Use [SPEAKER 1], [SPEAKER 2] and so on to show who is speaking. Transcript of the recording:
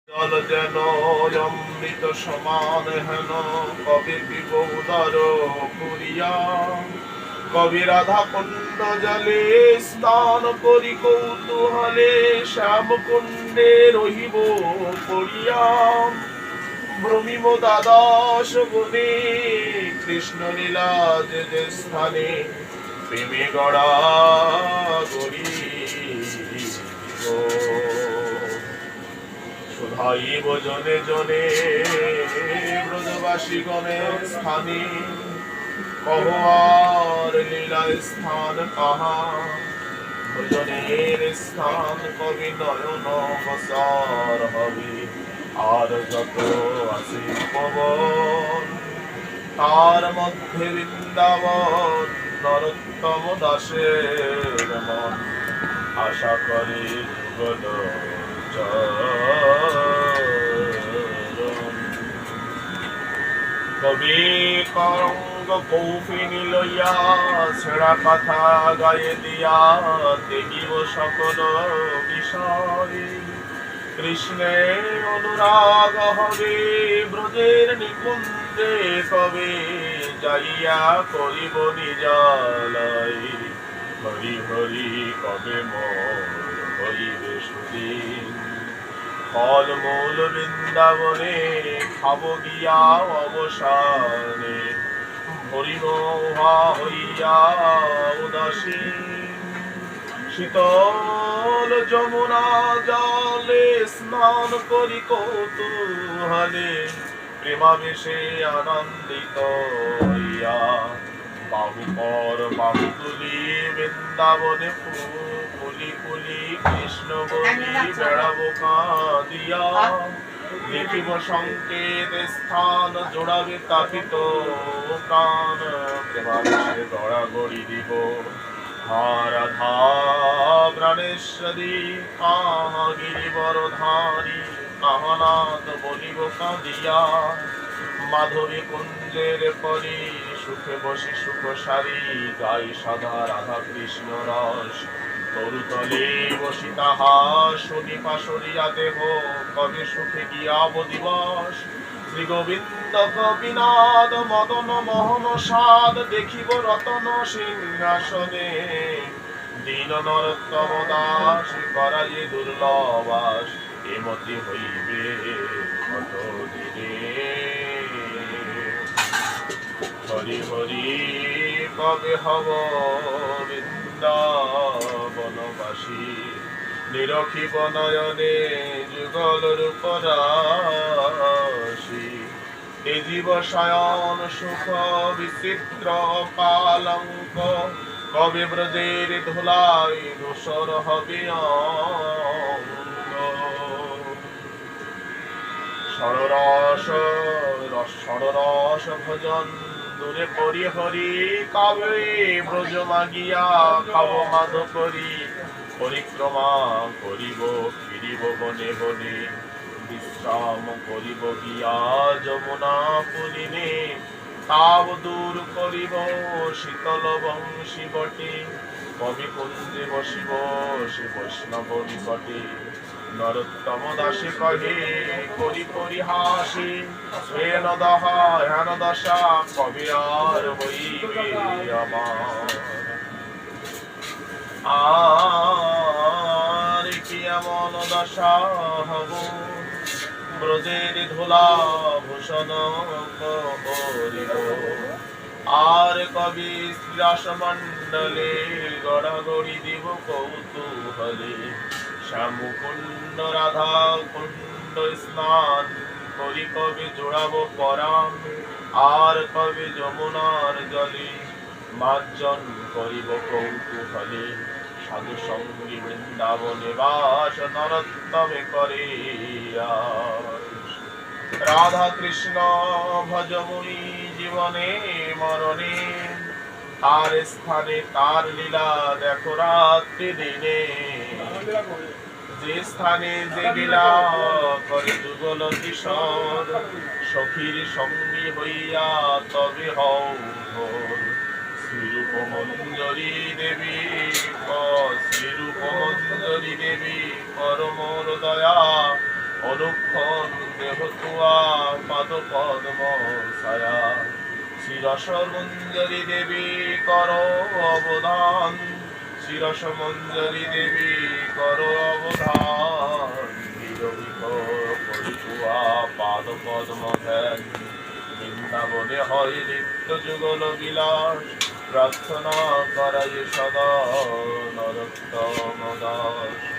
[SPEAKER 1] জল যেন অমৃত সমান হেন, কবে পিব উদর পুরিয়া। কবি রাধা কুণ্ড জলে স্নান করি কৌতূহলে, শ্যাম কুণ্ডে রহিব পড়িয়া। ভ্রমিব দ্বাদশ বনে, কৃষ্ণ লীলা যে যে স্থানে, প্রেমে গড়া গড়ি শুধাইব জনে জনে, ব্রজবাসী গণের স্থানে। কহার লীলা স্থান কাহা, ভজনের স্থান কবি নয়ন বসার হবে। আর যত আছে পবন, তার মধ্যে বৃন্দাবন, নরোত্তম দাসের মন আশা করে যুগল চরণ। কবি করঙ্গ কৌফিনী লইয়া, ছেঁড়া কথা গায়ে দিয়া, দেখিব সকল বিষয়। কৃষ্ণের অনুরাগ হবে ব্রজের নিকুঞ্জে, কবে যাইয়া করিব নিজালয়। হরি হরি কবে মোর হইবে সুদিন, ফল মূল বৃন্দাবনে খাব গিয়া অবসানে। হরিণ উহা হইয়া উদাসীন, শীতল যমুনা জলে স্নান করি কৌতূহলে, প্রেমাবেশে আনন্দিত হইয়া। বাহু পর বাহু তুলি বৃন্দাবনে কুলি কুলি, কৃষ্ণ বলি বেড়াবো কাঁদিয়া। দেখিব সংকেত স্থান, জোড়াবে তাপিত কান, প্রেমাবেশে গড়াগড়ি দিব। রাধা প্রাণেশ্বরী কাহা গিরিবর ধারী, কাহানাথ বলিব কাঁদিয়া। মাধবী কুঞ্জের পরি সুখে বসি সুখ সারি, গাই সদা রাধা কৃষ্ণ রস। তরুতলে বসি তাহা শুনি পাশরিয়া দেহ, কবে সুখে গিয়াব দিবস। শ্রী গোবিন্দ কবিনাদ মদন মোহন সাদ, দেখিব রতন সিংহাসনে। দীন নরোত্তম দাস করাই দুর্লভাস, এমতি হইবে কত দিনে। হরি হরি কবে হব বৃন্দাবনবাসী, নিরখিব নয়নে যুগল রূপ রাশি। এ জীব শয়ন সুখ বিচিত্র পালঙ্ক, কবে ব্রজের ধুলাই ধূসর হবে অঙ্গ। ষড়রস ভজন দূরে করি হরি, কবে ব্রজ মাগিয়া খাব মাধ করি। পরিক্রমা করিব ফিরিব বনে বনে, বিশ্রাম করিব গিয়া যমুনা পুলিনে। তাব দূর করিব শীতল বংশী বটে, কবি কুঞ্জে বসিব সে বৈষ্ণব নিকটে। নরোত্তম দাসে কহে করি পরিহাসে, হেন দহা হেন দশা কবে আর হইবে আমার। আর কি এমন দশা হব, ব্রজের ধুলা ভূষণ করিব। আর কবি শ্রীরাস মণ্ডলে গড়াগড়ি দিব কৌতূহলে। শ্যামকুণ্ড রাধা কুণ্ড স্নান করি কবে জোড়াব পরাণ। আর কবে যমুনার জলে মার্জন করিব কৌতূহলে। সাধু সঙ্গী বৃন্দাবনে বাস, নরোত্তমে করে রাধা কৃষ্ণ ভজমুনি জীবনে মরণে। তার স্থানে তার লীলা দেখো রাত্রি দিনে, যে স্থানে যে লীলা করে যুগল কিশোর। সখীর সঙ্গী হইয়া তবে হও ভোর, শ্রীরূপ মঞ্জরী দেবী শ্রীরূপ মঞ্জরী দেবী পরমর দয়া। অনুক্ষণ দেহ তুয়া পাদ পদ্ম ছায়া শিরস মঞ্জরি দেবী কর অবদান শিরস মঞ্জরি দেবী কর অবদান বিরবিত করিতুয়া পাদ পদ্ম ধ্যান বৃন্দাবনে হয় নিত্য যুগল বিলাস প্রার্থনা করাই সদা নরোত্তম দাস।